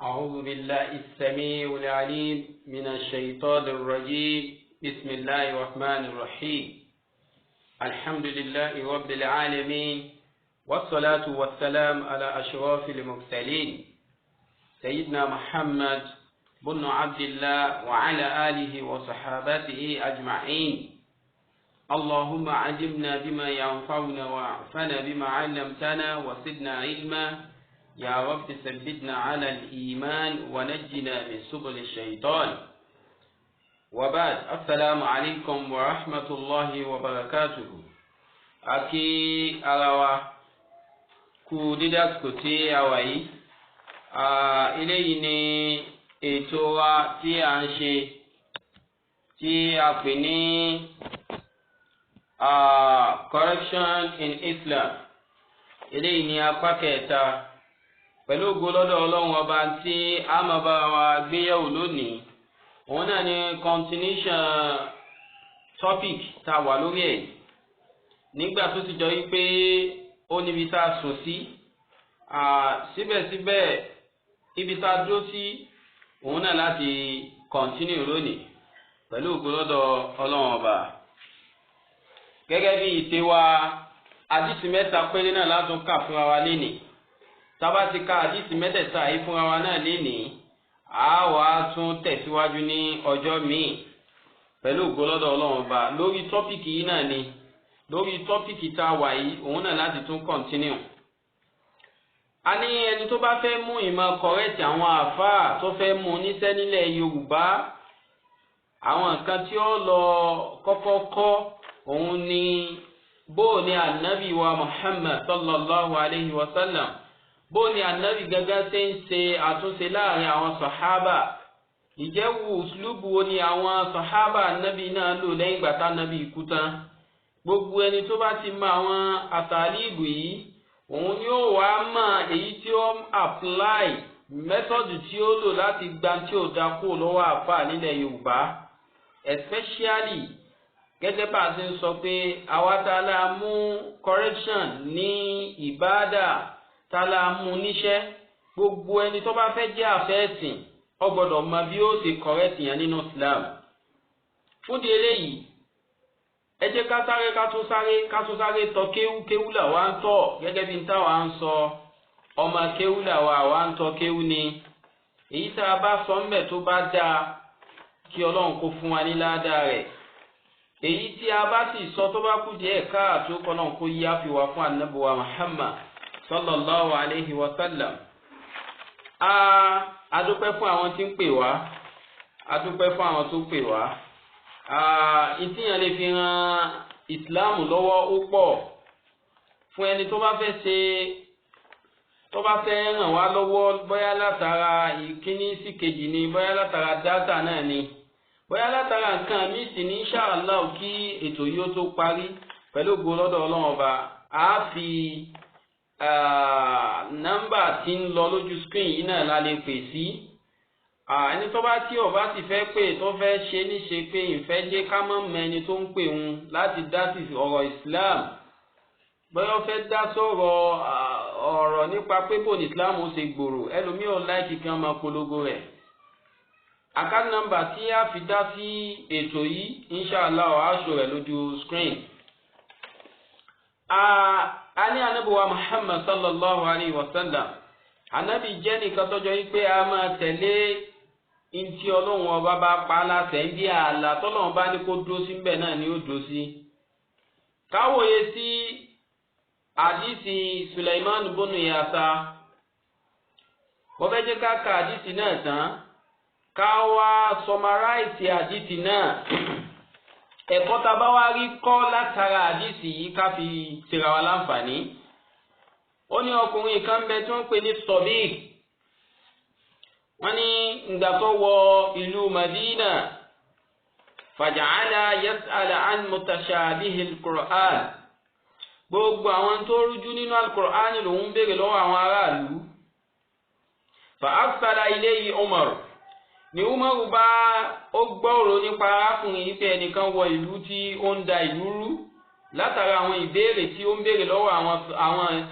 أعوذ بالله السميع العليم من الشيطان الرجيم. بسم الله الرحمن الرحيم. الحمد لله رب العالمين، والصلاة والسلام على أشرف المرسلين سيدنا محمد بن عبد الله وعلى آله وصحابته أجمعين. اللهم علمنا بما ينفعنا وانفعنا بما علمتنا وزدنا علما يا رب. ثبتنا على الإيمان ونجنا من سبل الشيطان. وبعد، السلام عليكم ورحمة الله وبركاته. أكي أروا كوديدات كتي أوي إليني إتوا تي أنشي تي أفني correction in Islam. إليني أفكتا pẹ̀lú ògbólọ́dọ̀ ọlọ́run ọba tí a máa bá wa gbéyẹ̀wò lónìí, òun náà ni continuation topic tá a wà lórí ẹ̀ nígbà tó ti jọ wípé ó níbi tá a sùn sí, síbẹ̀síbẹ̀ ibi tá a dúró sí òun náà láti continue lónìí pẹ̀lú ògbólọ́dọ̀ ọlọ́run ọba. Gẹ́gẹ́ bí ìṣe wa, àdìsí mẹ́ta péré náà látún kà fúnra wa lénìí. Tábà ti ka àdìsí mẹ́tẹ̀ẹ̀ta yìí fúnra wa náà lénìí, a wá tún tẹ̀síwájú ní ọjọ́ míì pẹ̀lú ògbólọ́dọ̀ ọlọ́run ọba lórí tọ́pìkì yìí náà ni. Lórí tọ́pìkì tá a wà yìí, òun náà láti tún continue. A ní ẹni tó bá fẹ́ mú ìmọ̀ kọ̀rẹ́tì àwọn àfáà tó fẹ́ mú níṣẹ́ nílẹ̀ Yorùbá, àwọn nǹkan tí ó lọ kọ́kọ́ kọ́ òun ni bóò ni ànábì wa Muhammad sallallahu alayhi wa sallam, bó ni ànábì gángan ṣe ń ṣe àtúnṣe láàrin àwọn sàhábà. Ìjẹ́wù uslubu wo ni àwọn sàhábà ànábì náà lò lẹ́yìn ìgbà tá ànábì kú tán. Gbogbo ẹni tó bá ti mọ àwọn àtàlíbù yìí, òun ni ó wá mọ̀ èyí tí ó apply method tí ó lò láti gba tí ó dá kúrò lọ́wọ́ àfà nílẹ̀ Yorùbá, especially gẹ́gẹ́ bá a ṣe ń sọ pé àwa tá a la mú correction ní ìbádà tala mú níṣẹ́. Gbogbo ẹni tó bá fẹ́ jẹ́ àfẹ́sìn ó gbọ́dọ̀ mọ bí ó ṣe correct yẹn nínú Islam. Fún di eléyìí, ẹ jẹ́ ká tún sáré tọ kéwú là wá ń tọ̀, gẹ́gẹ́ bí n táwa ń sọ, ọmọ kéwú là wá ń tọ kéwú ni. Èyí tá a bá sọ ńbẹ̀ tó bá dáa, kí Ọlọ́run kó fún wa ní ládàá rẹ̀. Èyí tí a bá sì sọ tó bá kù díẹ̀ káàtó, k'Ọlọ́run kó yá fi wá fún ànábì wa Muhammad sallallahu alayhi wa sallam. A dúpẹ́ fún àwọn tí ń pè wá, a dúpẹ́ fún àwọn tó pè wá. Ìtìyàn lè fi ran ìsìláàmù lọ́wọ́ ó pọ̀. Fún ẹni tó bá fẹ́ ràn wá lọ́wọ́, bóyá látara ìkíní sí kejì ni, bóyá látara dátà náà ni, bóyá látara nǹkan míì sì ní, inshallah kí ètò yìí ó tó parí pẹ̀lú ògo lọ́dọ̀ Ọlọ́run ọba, a fi nọ́mbà tí ń lọ lójú screen yìí náà la lè pè sí. Ẹni tó bá tí ó bá sì fẹ́ pè, tó fẹ́ ṣe níṣe pé ìfẹ́ jẹ́ ká mọ̀ mọ ẹni tó ń pè òun láti dá sí ọ̀rọ̀ Islam, bóyá ó fẹ́ dá sọ̀rọ̀ ọ̀rọ̀ nípa pé bò ní Islam ó ṣe gbòòrò, ẹlòmíì ò láìkí kí wọ́n máa polongo rẹ̀. Àkáǹtì nọ́mbà tí a fi dá sí ètò yìí, inshallah aṣọ rẹ̀ lójú screen. Ani anabi wa Muhammad sallallahu alayhi wa sallam, anabi jẹ́ nìkan tọ́jọ́ yìí pé a máa tẹ̀lé ntí Ọlọ́run ọba bá pa á láṣẹ, ń bí ààlà tọ́lọ́run bá ní kó dúró sí ńbẹ̀ náà ni ó dúró sí. Káwòye sí àdìsí Sulaiman bónú Yasa. Wọ́n fẹ́ jẹ́ ká ka àdìsí náà tán, ká wá summarize àdìsí náà. Ẹ̀kọ́ tá a bá wá rí kọ́ látara àdìsí yìí ká fi ṣera wa láǹfààní. Ó ní ọkùnrin kan bẹ tí wọ́n pè ní Sadiq. Wọ́n ní ìgbà tó wọ ìlú Madina, faja'ala yas'ala an mutashabihi al-Qur'an. Gbogbo àwọn tó rújú nínú al-Qur'an lòun béèrè lọ́wọ́ àwọn aráàlú. Fa arsala ilayhi Umar. Ni Umaru bá ó gbọ́rọ̀ nípa arákùnrin yìí pé ẹnìkan wọ ìlú tí ó ń da ìlú rú látara àwọn ìbéèrè tí ó ń béèrè lọ́wọ́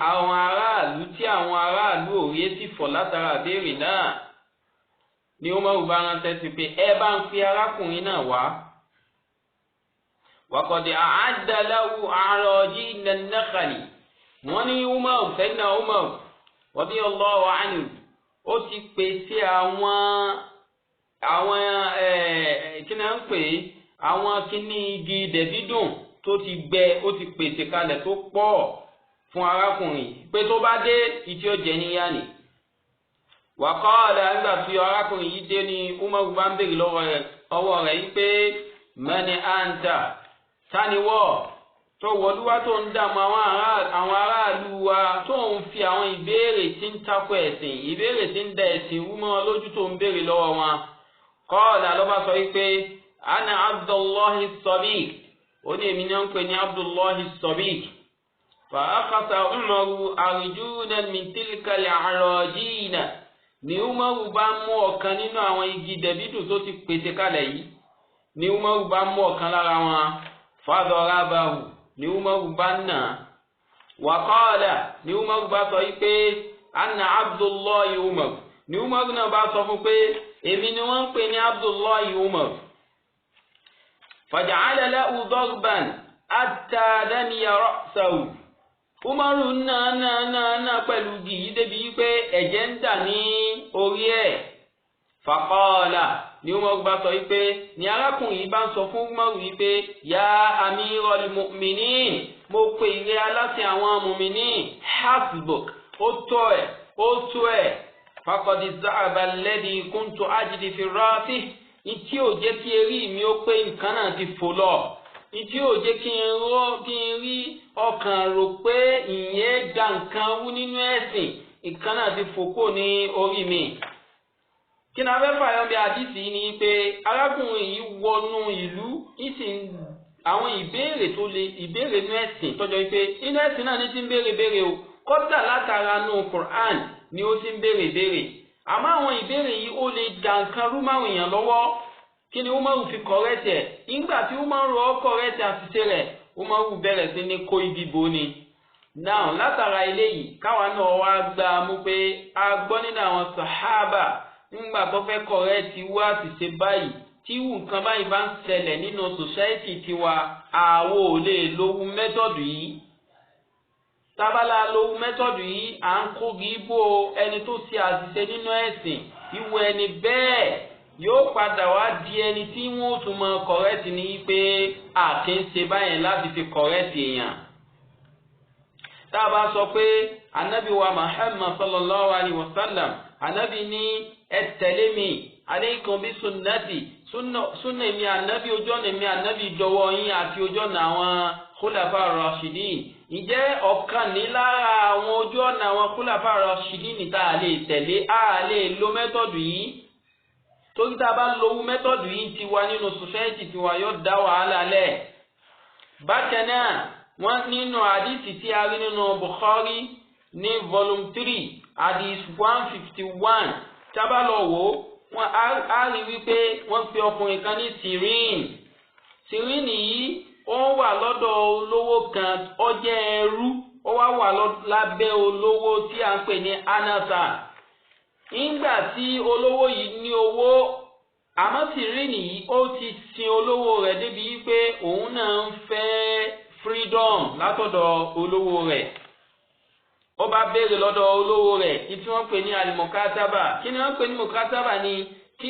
àwọn aráàlú tí àwọn aráàlú ò rí sí fọ̀ látara ìbéèrè náà. ni Umaru bá ránṣẹ́ sí pé ẹ bá ń fi arákùnrin náà wá. waqad a'adda lahu a'rajina an-nakhli wọ́n ní Umaru sẹ́yìn náà Umaru radiyallahu anhu ó ti pèsè àwọn kí ni à ń pè é àwọn kíní igi dẹ̀bídùn tó ti gbẹ ó ti pèsè kalẹ̀ tó pọ̀ fún arákùnrin pé tó bá dé ìtí ó jẹ níyà ni. wàkọ́ọ̀lá nígbà tí arákùnrin yìí dé ní Umaru bá ń béèrè ọwọ́ rẹ̀ yìí pé mani anta taniwọ́ tó wọlúwá tó ń dààmú àwọn aráàlú wa tó ń fi àwọn ìbéèrè tí ń takò ẹ̀sìn ìbéèrè tí ń da ẹ̀sìn wú mọ́ lójú tó ń béèrè lọ́wọ́ wọn. kọ́ọ̀lá ló bá sọ yìí pé ana Abdullahi Sabiq ó ní èmi náà ń pè ní Abdullahi Sabiq. fa akhadha Umaru arjunan min tilka al-a'rajina ni Umaru bá mú ọ̀kan nínú àwọn igi dẹ̀bídù tó ti pèsè kalẹ̀ yìí ni Umaru bá mú ọ̀kan lára wọn. fadarabahu ni Umaru bá nà. wa qala ni Umaru bá sọ yìí pé ana Abdullahi Umar ni Umaru náà bá sọ fún pé èmi ni wọ́n ń pè ní Abdullahi Umar. faja'ala lahu darban hatta daniya ra'sahu. Umaru náà pẹ̀lú igi yìí débi wípé ẹ̀jẹ̀ ń dà ní orí ẹ̀. faqala ni Umaru bá sọ wípé ni arákùnrin yìí bá ń sọ fún Umaru wípé ya amiral mu'minin mo pè ìrẹ́ aláṣẹ àwọn mu'minin hasbuk ó tó ẹ̀ faqad za'aba alladhi kuntu ajidi fi ra'si ìtí ò jẹ́ kí erí mi ó pé nǹkan náà ti fò lọ ìtí ò jẹ́ kí n rí ọkàn rò pé ìyẹn da nǹkan wú nínú ẹ̀sìn nǹkan náà ti fò kó ní orí mi. kí ni abẹ́ fàyọ́ bí àdìsí ni pé arákùnrin yìí wọnú ìlú ìsìn àwọn ìbéèrè nínú ẹ̀sìn tọ́jọ́ pé inú ẹ̀sìn náà ní ti ń béèrè o kọ́dà látara nù Qur'an ni ó ti ń béèrè àmọ́ àwọn ìbéèrè yìí ó lè dà nǹkan rú máwọn èèyàn lọ́wọ́. kí ni Umaru fi kọ̀rẹ́tì ẹ̀ nígbà tí Umaru kọ̀rẹ́tì àṣìṣe rẹ̀ Umaru bẹ̀rẹ̀ sí ní kó ibi bò ni. náà látara eléyìí káwa náà wá gbà mú pé a gbọ́ nínú àwọn sàhábà nígbà tó fẹ́ kọ̀rẹ́tì wá àṣìṣe báyìí tí nǹkan báyìí bá ń ṣẹlẹ̀ nínú sòsáìtì tiwa àwo ò lè lówú mẹ́tọ̀dù yìí. tábàlà lówú mẹ́tọ̀dù yìí à ń kógi bò ẹni tó ṣe àṣìṣe nínú ẹ̀sìn ìwọ ẹni bẹ́ẹ̀ yóò padà wá di ẹni tí wọ́n tún mọ kọ̀rẹ́tì ní pé àti ń ṣe báyẹn láti fi kọ̀rẹ́tì èèyàn. tá a bá sọ pé anabi wa Muhammad sallallahu alayhi wa sallam anabi ní ẹ tẹ̀lé mi alaykum bí sunnati sunna mi anabi ojú ọ̀nà mi anabi dọwọ́ yín àti ojú ọ̀nà àwọn khulafa rashidin. ǹjẹ́ ọ̀kan ní lára àwọn ojú ọ̀nà àwọn khulafa rashidin tá a lè tẹ̀lé a lè lo mẹ́tọ̀dù yìí. torí tá a bá lówó mẹ́tọ̀dù yìí ti wà nínú sòsáìtì tiwa yóò dá wàhálà lẹ̀. bákan náà wọ́n nínú àdìsí tí a rí nínú Bukhari ní volume 3 àdìs 151 tábà lọ wò wọ́n á rí wípé wọ́n fi ọkùnrin kan ní Sirin yìí ó wà lọ́dọ̀ olówó kan ó jẹ́ ẹrú ó wà lábẹ́ olówó tí a ń pè ní Anasa. nígbà tí olówó yìí ní owó àmọ́ Sirin yìí ó ti sin olówó rẹ̀ débi wípé òun náà ń fẹ́ freedom látọ̀dọ̀ olówó rẹ̀. ó bá béèrè lọ́dọ̀ olówó rẹ̀ tí wọ́n pè ní alimokataba. kí ni wọ́n pè ní mokataba ni kí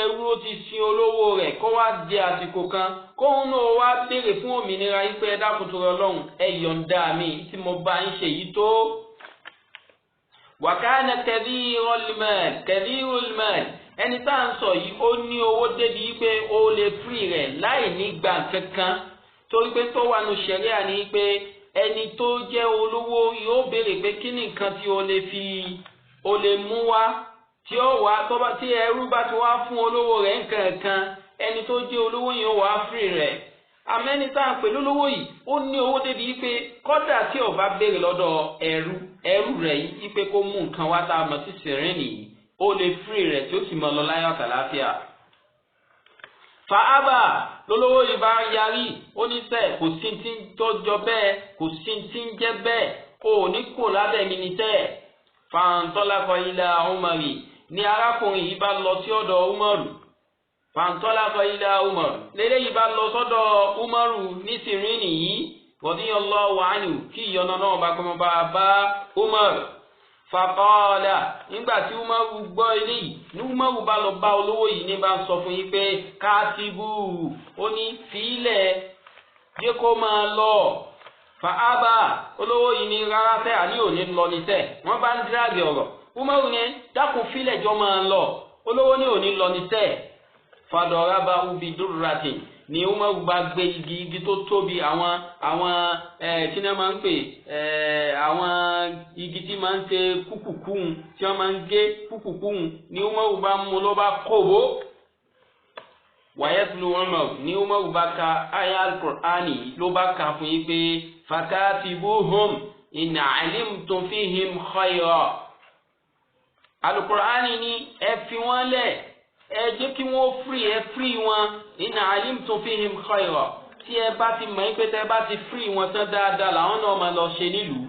ẹrú ó ti sin olówó rẹ̀ kó wá di àsìkò kan kóun náà wá béèrè fún òmìnira yìí pé ẹ dákun tó Ọlọ́run ẹ yọ̀ǹda mi tí mo bá ń ṣe yìí tó. wàkánà kẹ̀dírul mal ẹni tá à ń sọ yìí ó ní owó débi pé ó lè firi rẹ̀ láì ní gbà kankan torí pé tó wà nù ṣẹ̀ríà ní pé ẹni tó jẹ́ olówó yóò béèrè pé kí ni nǹkan tí o lè mú wá tí ó wá tí ẹrú bá ti wá fún olówó rẹ̀ nǹkan kan ẹni tó jẹ́ olówó yìí ó wá firi rẹ̀. àmẹ́ni tá à ń pè lólówó yìí ó ní owó débi pé kọ́dà tí ó bá béèrè lọ́dọ̀ ẹrú rẹ̀ yìí pé kó mú nǹkan wá tá a mọ̀ sí Sirin nìyí ó lè firi rẹ̀ tí ó sì mọ̀ lọ láyọ̀ àtàláfíà. fàábà lólówó yìí bá yarí ó ní sẹ́ kò sí ti ń tọ́jọ́ bẹ́ẹ̀ kò sí ti ń jẹ́ bẹ́ẹ̀ ó ní kò lábẹ́ mi ní sẹ́. fàǹtọ́lákọ̀ ilà Umari ní arákùnrin yìí bá lọ sí ọ̀dọ̀ Umaru fàǹtọ́lákọ̀ ilá Umaru lélẹ́ yìí bá lọ sọ́dọ̀ Umaru ní Sirini yìí radiyallahu anhu kí ìyọ́nà náà bá gbọmọ bá Umaru fàkọ́ọ̀lá nígbà tí Umaru gbọ́ eléyìí ní Umaru bá lọ bá olówó yìí ní bá ń sọ fún yín pé káàtìbù ó ní fílẹ̀ jẹ́ kó máa lọ fàábà olówó yìí ní rárá tẹ́ àní òní lọ ní tẹ́ wọ́n bá ń dírágì ọ̀rọ̀ Umaru yẹn dákun fílẹ̀ jọ máa lọ olówó ní òní lọ ní tẹ́ fàdọ̀rà bá ubi dúrúratì ni Umaru bá gbé igi tó tóbi àwọn tí wọ́n máa ń pè àwọn igi tí máa ń ṣe kúkùkùn tí wọ́n máa ń gé kúkùkùn ni Umaru bá mú ló bá kóbó wàyẹ́tùlù Umaru ni Umaru bá ka aya al-Qur'ani ló bá ka fún yín pé fakatibuhum in alimtum fihim khayra al-Qur'ani ni ẹ fi wọ́n lẹ̀ ẹ jẹ́ kí wọ́n free wọn in alimtum fihim khayra tí ẹ bá ti mọ̀ pé tẹ́ bá ti free wọn tán dáadáa làwọn náà máa lọ ṣe nílùú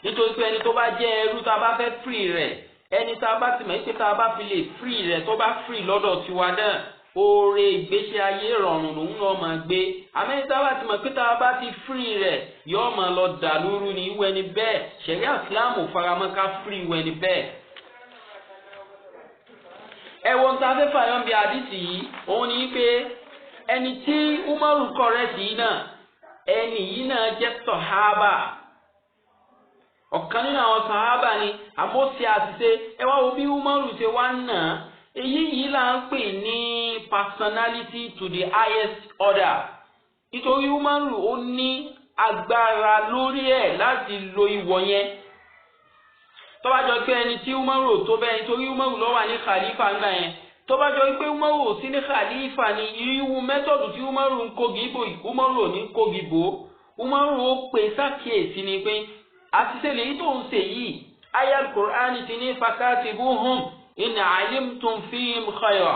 nítorí pé ẹni tó bá jẹ́ ẹrú tá a bá fẹ́ free rẹ̀ ẹni tá a bá ti mọ̀ pé tá a bá fi lè free rẹ̀ tó bá free lọ́dọ̀ tiwa náà oore ìgbésí ayé rọrùn lòun náà máa gbé àmẹ́ni tá a bá ti mọ̀ pé tá a bá ti free rẹ̀ yóò máa lọ dàlúrú ní ìwé ni bẹ́ẹ̀ ṣẹ̀ríà Ìsìlámù faramọ́ ká free ìwé ni bẹ́ẹ̀. ẹ̀wọ̀n tá a fẹ́ fàyọ́ bí àdìsí yìí òun ni pé ẹni tí Umaru kọ̀rẹ́tì yìí náà ẹni yìí náà jẹ́ sọ̀hábà ọ̀kan nínú àwọn sọ̀hábà ni àmọ́sí àṣìṣe ẹ wá wo bí Umaru ṣe wá nà èyí yìí là ń pè ní personality to the highest order nítorí Umaru ó ní agbára lórí ẹ̀ láti lo ìwọ̀ yẹn tó bá jọ pé ẹni tí Umaru tó bẹ́ẹ̀ nítorí Umaru ló wà ní khalifa ńgbà yẹn tó bá jọ pé Umaru ò sí ní khalifa ni irú mẹ́tọ̀dù tí Umaru ń kogi bò Umaru ò ní kogi bò Umaru ó pè sákìyèsí ni pé àṣìṣe lèyí tó ń ṣe yìí aya al-Qur'ani ti ní fakatibuhum in alimtum fihim khayra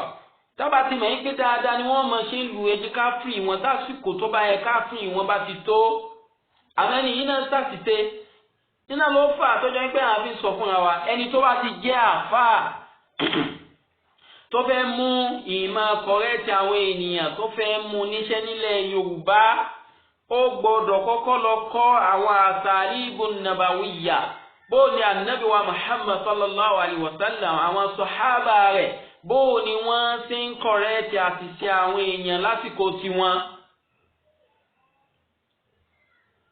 tábà ti mọ̀ yín pé dáadáa ni wọ́n mọ̀ ṣe ń lu ẹjẹ́ ká fìrì wọn tásìkò tó bá yẹ ká fìrì wọn bá ti tó àmẹ́ni yìí náà ṣàṣìṣe nínú ló fà tọ́jọ́ pé àwọn fi sọ fúnra wa ẹni tó bá ti jẹ́ àfáà tó fẹ́ mú ìmọ̀ kọ̀rẹ́tì àwọn ènìyàn tó fẹ́ mú níṣẹ́ nílẹ̀ Yorùbá ó gbọ́dọ̀ kọ́kọ́ lọ kọ́ àwọn àsàlíbùn nàbàwíyà bó ni ànábì wa Muhammad sallallahu alayhi wa sallam àwọn sọ̀hábà rẹ̀ bó ni wọ́n ṣe ń kọ̀rẹ́tì àṣìṣe àwọn èèyàn lásìkò tiwọn.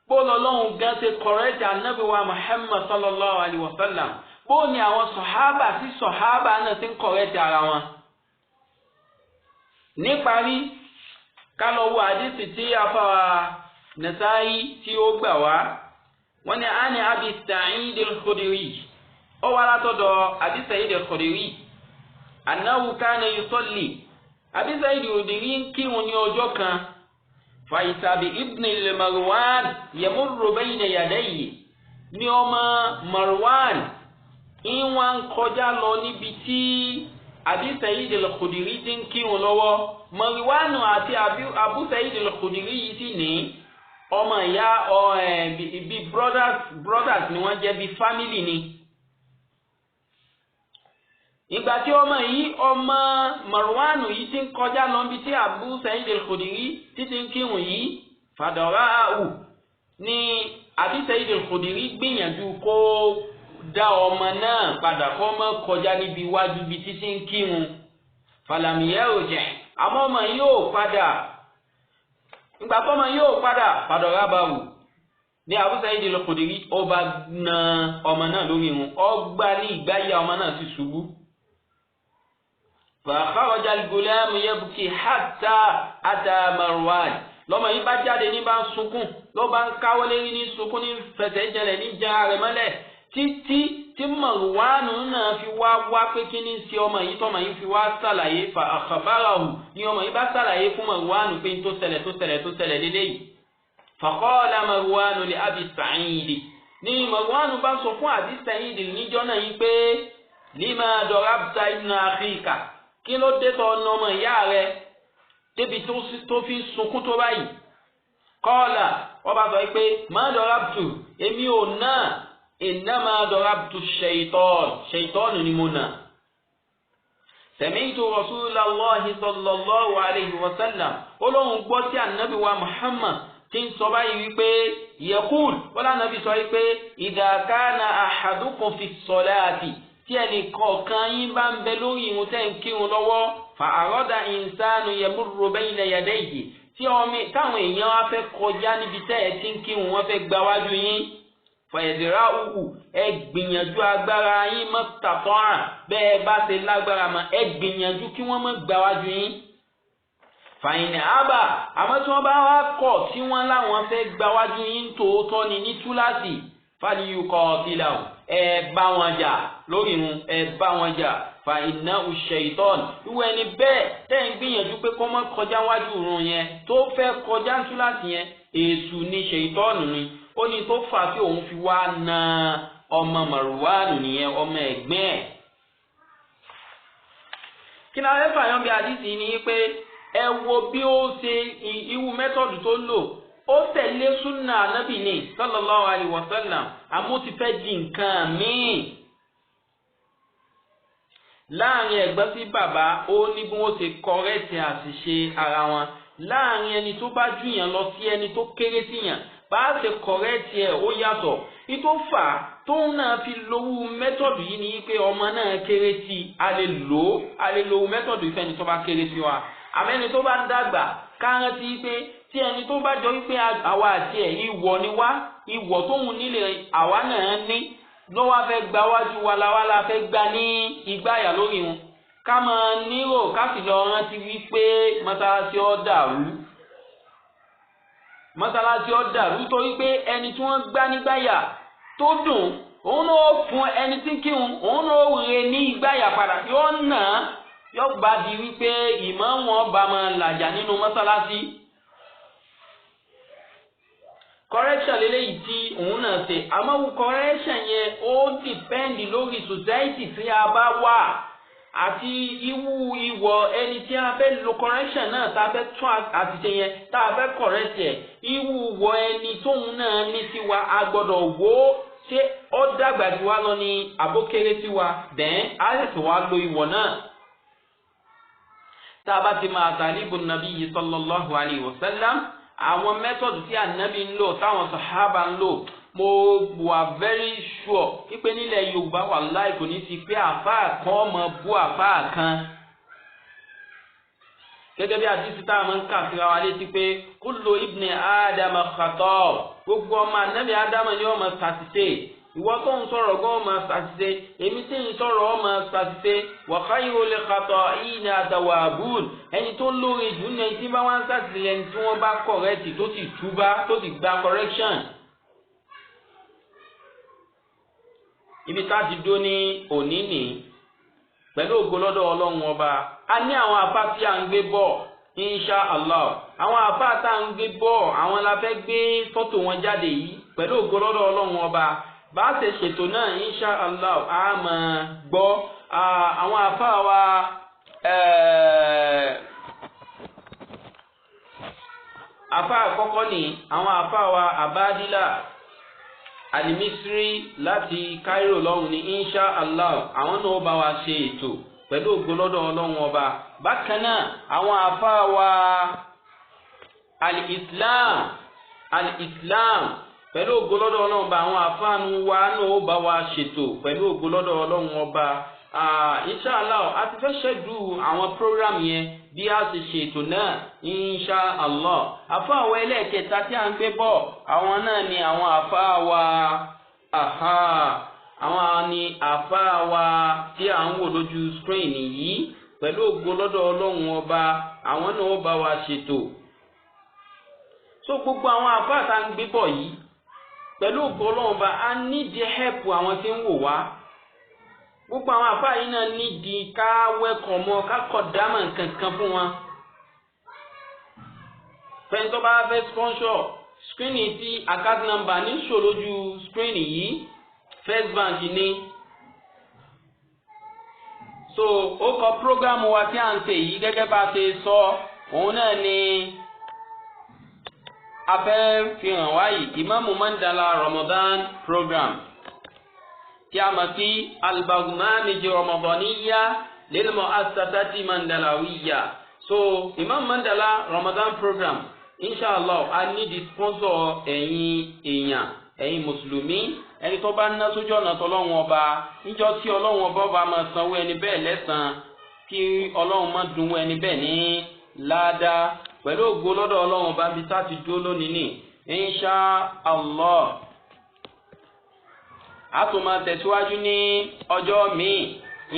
bó lọ́lọ́run gan ṣe kọ̀rẹ́tì ànábì wa Muhammad sallallahu alayhi wa sallam bó ni àwọn sọ̀hábà sí sọ̀hábà náà ṣe ń kọ̀rẹ́tì ara wọn. níparí ká lọ wo àdìsí tí afáwa Nasa'i tí ó gbà wá wọ́n ní àní Abi Sa'id al-Khudri ó wá látọ̀dọ̀ Abi Sa'id al-Khudri annahu kana yusalli Abi Sa'id al-Khudri ń kírun ní ọjọ́ kan fa bi ibn al-Marwan yamurru bayna yadayhi ní ọmọ Marwan ń wá ń kọjá lọ níbi tí Abi Sa'id al-Khudri ti ń kírun lọ́wọ́ Marwanu àti Abu Sa'id al-Khudri yìí sì ní ọmọ ìyá bí brothers ni wọ́n jẹ́ bí family ni. ìgbà tí ọmọ Marwanu yìí ti ń kọjá lọ bí tí Abu Sa'id al-Khudri títí ń kírun yìí fàdọ̀ráàwù ni Abu Sa'id al-Khudri gbìyànjú kó dá ọmọ náà padà kó má kọjá níbi iwájú bí títí ń kírun fàlàmìyẹ́ òjẹ́ àmọ́ ọmọ yóò padà ìgbà tó ọmọ yóò padà fàdọ̀ráàbàwù ní Abu Sa'id al-Khudri ó bá na ọmọ náà lórí irun ó gbá ní ìgbáyà ọmọ náà sì ṣubú. fa kharaja al-gulam yabki hatta ata Marwan lọ́mọ yìí bá jáde ní bá ń sunkún ló bá ń káwọ́ lérí ní sunkún ní fẹsẹ̀ ìjẹlẹ̀ ní já rẹ̀ mọ́lẹ̀ títí tí Marwanu náà fi wá pé kí ní sí ọmọ yìí tọ́mọ yìí fi wá sàlàyé fa akhbarahu ní ọmọ yìí bá sàlàyé fún Marwanu pé tó ṣẹlẹ̀ léléyìí. faqala Marwanu li Abi Sa'id ní Marwanu bá sọ fún Abi Sa'id níjọ́ náà yìí pé lima darabta ibna akhika kí ló dé tọ́ ọ̀nà ọmọ ìyá rẹ̀ débi tó fi sunkún tó báyìí. qala wọ́n bá sọ pé ma darabtu èmi ò náà innama darabtu shaytan ni mo nà. Sami'tu Rasulallahi sallallahu alayhi wa sallam Ọlọ́hun gbọ́ tí Ànábì wa Muhammad tí ń sọ báyìí wípé yaqul wala Ànábì sọ wípé idha kana ahadukum fi ssalati tí ẹnì kọ̀ọ̀kan yín bá ń bẹ lórí ìrun tẹ́ ń kírun lọ́wọ́ fa arada insanu yamurru bayna yadayhi tí táwọn èèyàn wá fẹ́ kọjá níbi tẹ́ ẹ ti ń kírun wọ́n fẹ́ gba wájú yín fayadra'uhu ẹ gbìyànjú agbára yín mọ́tàtọ́ra bẹ́ẹ̀ bá ṣe lágbára mọ́ ẹ gbìyànjú kí wọ́n má gba wájú yín. fàyìnì àbà àmọ́ tí wọ́n bá wá kọ̀ tí wọ́n láwọn fẹ́ gba wájú yín tòótọ́ ni ní túláàsì falyuqatilahu ẹ bá wọn jà lórí irun ẹ bá wọn jà fa innahu shaytan ìwọ ẹni bẹ́ẹ̀ tẹ́ ń gbìyànjú pé kó má kọjá wájú irun yẹn tó fẹ́ kọjá túláàsì yẹn èṣù ni ṣèyítọ́ọ̀nù ni ó ní tó fà á tí òun fi wá na ọmọ Marwan nìyẹn ọmọ ẹ̀gbẹ́ ẹ̀. kí ni àwọn ẹ̀fà yan bí àdìsí ni pé ẹ wo bí ó ṣe irú mẹ́tọ̀dù tó lò ó tẹ̀lé súnà ànábì ní sallallahu alaihi wasallam àmọ́ ti fẹ́ di nǹkan míì. láàrin ẹ̀gbọ́n sí bàbá ó ní bí wọ́n ṣe kọ́rẹ́tì àṣìṣe ara wọn láàrin ẹni tó bá jù yàn lọ sí ẹni tó kéré sí yàn bá a ṣe kọ̀rẹ́tì ẹ̀ ó yàtọ̀ ìtò fà tóun náà fi lówó mẹ́tọ̀dù yìí ni pé ọmọ náà kéré sí i a lè lówó mẹ́tọ̀dù ìfẹ́ni tó bá kéré sí wa àmẹ́ni tó bá dàgbà kárántí pé tí ẹni tó bá jọ wípé àwa àti ẹ̀ ìwọ̀ ni wá ìwọ̀ tóun nílé àwa náà ní ló wá fẹ́ gba wájú wa la fẹ́ gba ní ìgbáyà lórí wọn ká máa nírò ká sì lọ rántí wípé mọ́sálásí ó dàrú torí pé ẹni tí wọ́n gbá nígbàyà tó dùn òun náà fún ẹni tí kírun òun náà rè ní ìgbàyà padà yóò nà á yóò bá di wípé ìmọ̀ wọn bá máa làjà nínú mọ́sálásí. correction lélẹ́yìí tí òun náà ṣe àmọ́ correction yẹn ó dìpẹ́ndì lórí society tí a bá wà àti ìwọ ẹni tí a fẹ́ lo correction náà tá a fẹ́ tún àtìṣe yẹn tá a fẹ́ correct ẹ̀ ìwọ ẹni tóun náà ní sí wa a gbọ́dọ̀ wò ó ṣé ó dàgbà jù wá lọ ní àbókéré sí wa then a ṣẹ̀ṣẹ̀ wá lo ìwọ náà. tá a bá ti máa tàlíbù nàbí yìí sallallahu alayhi wa sallam àwọn mẹ́tọ̀dù tí ànábì ń lò táwọn sàhábà ń lò mo wà very sure wípé nílẹ̀ Yorùbá wàláhì kò ní ti pé àfáà kan ọmọ bú àfáà kan. gẹ́gẹ́ bí àdìsí tá a máa ń kà síra wa létí pé kullu ibni ádámà khata' gbogbo ọmọ ànábì ádámà ni ọmọ ṣàṣìṣe ìwọ tó ń sọ̀rọ̀ gan ọmọ ṣàṣìṣe èmi tí ń sọ̀rọ̀ ọmọ ṣàṣìṣe wa khayrul khata'ina at-tawwabun ẹni tó lóore jù ní ẹni tí bá wọn ṣàṣìṣe ẹni tí wọ́n bá kọ̀rẹ́tì tó sì túbá tó sì gba correction. ibi tá a ti dó ní òní nì pẹ̀lú ògo lọ́dọ̀ Ọlọ́run ọba a ní àwọn àfá tí a ń gbé bọ̀ insha Allah àwọn àfá tá a ń gbé bọ̀ àwọn la fẹ́ gbé fọ́tò wọn jáde yìí pẹ̀lú ògo lọ́dọ̀ Ọlọ́run ọba bá a ṣe ṣètò náà insha Allah a máa gbọ́ àwọn àfá wa àfá àkọ́kọ́ ni àwọn àfá wa Abadila Al-Misri láti Cairo lọ́hùn ní insha Allah àwọn náà bá wa ṣe ètò pẹ̀lú ògo lọ́dọ̀ Ọlọ́run ọba bákan náà àwọn àfáà wa al-Islam pẹ̀lú ògo lọ́dọ̀ Ọlọ́run ọba àwọn àfáà wa náà bá wa ṣètò pẹ̀lú ògo lọ́dọ̀ Ọlọ́run ọba insha Allah a ti fẹ́ ṣẹ́dú àwọn program yẹn bí a ti ṣe ètò náà insha Allah àfáà wa ẹlẹ́ẹ̀kẹta tí a ń gbé bọ̀ àwọn náà ni àwọn àfáà wa àwọn ni àfáà wa tí a ń wò lójú screen yìí pẹ̀lú ògo lọ́dọ̀ Ọlọ́run ọba àwọn náà ó bá wa ṣètò. so gbogbo àwọn àfáà tá a ń gbé bọ̀ yìí pẹ̀lú ògo Ọlọ́run ọba a nídìí help àwọn tí ń wò wá gbogbo àwọn àfáà yìí náà nídìí ká wẹ́kọ̀ mọ́ ká kọ̀ dámà kankan fún wọn. fẹ́ni tó bá fẹ́ sponsor screen tí account number ní ṣò lójú screen yìí First Bank ni so ó kọ program wa tí à ń ṣe yìí gẹ́gẹ́ bá ṣe sọ òun náà ni a fẹ́ fi hàn wá yìí Imamu Mandala Ramadan program tí a mọ̀ sí al-barnamij ramadaniya lil mu'assasati mandalawiya. So Imam Mandala Ramadan program inshallah a ní di sponsor ẹ̀yin èèyàn ẹ̀yin mùsùlùmí ẹni tó bá ń ná sójú ọ̀nà tọ́lọ́run ọba níjọ́ tí ọlọ́run ọba bá máa sanwó ẹni bẹ́ẹ̀ lẹ́san kí ọlọ́run má dùn ẹni bẹ́ẹ̀ ní ládàá pẹ̀lú ògo lọ́dọ̀ ọlọ́run ọba bí tá ti dúró lónìí ní inshallah. A tún máa tẹ̀síwájú ní ọjọ́ míì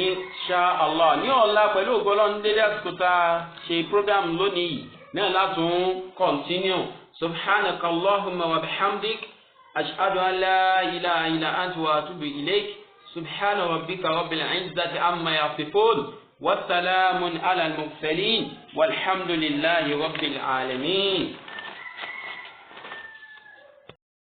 inshallah ní ọ̀la pẹ̀lú ògo ọlọ́run dédé àsìkò tá a ṣe program lónìí yìí náà látún continue. Subhanaka Allahumma wa bihamdik ashhadu an la ilaha illa anta wa atubu ilayk. Subhana rabbika rabbil izzati amma yasifun wa salamun ala al-mursalin walhamdulillahi rabbil alamin.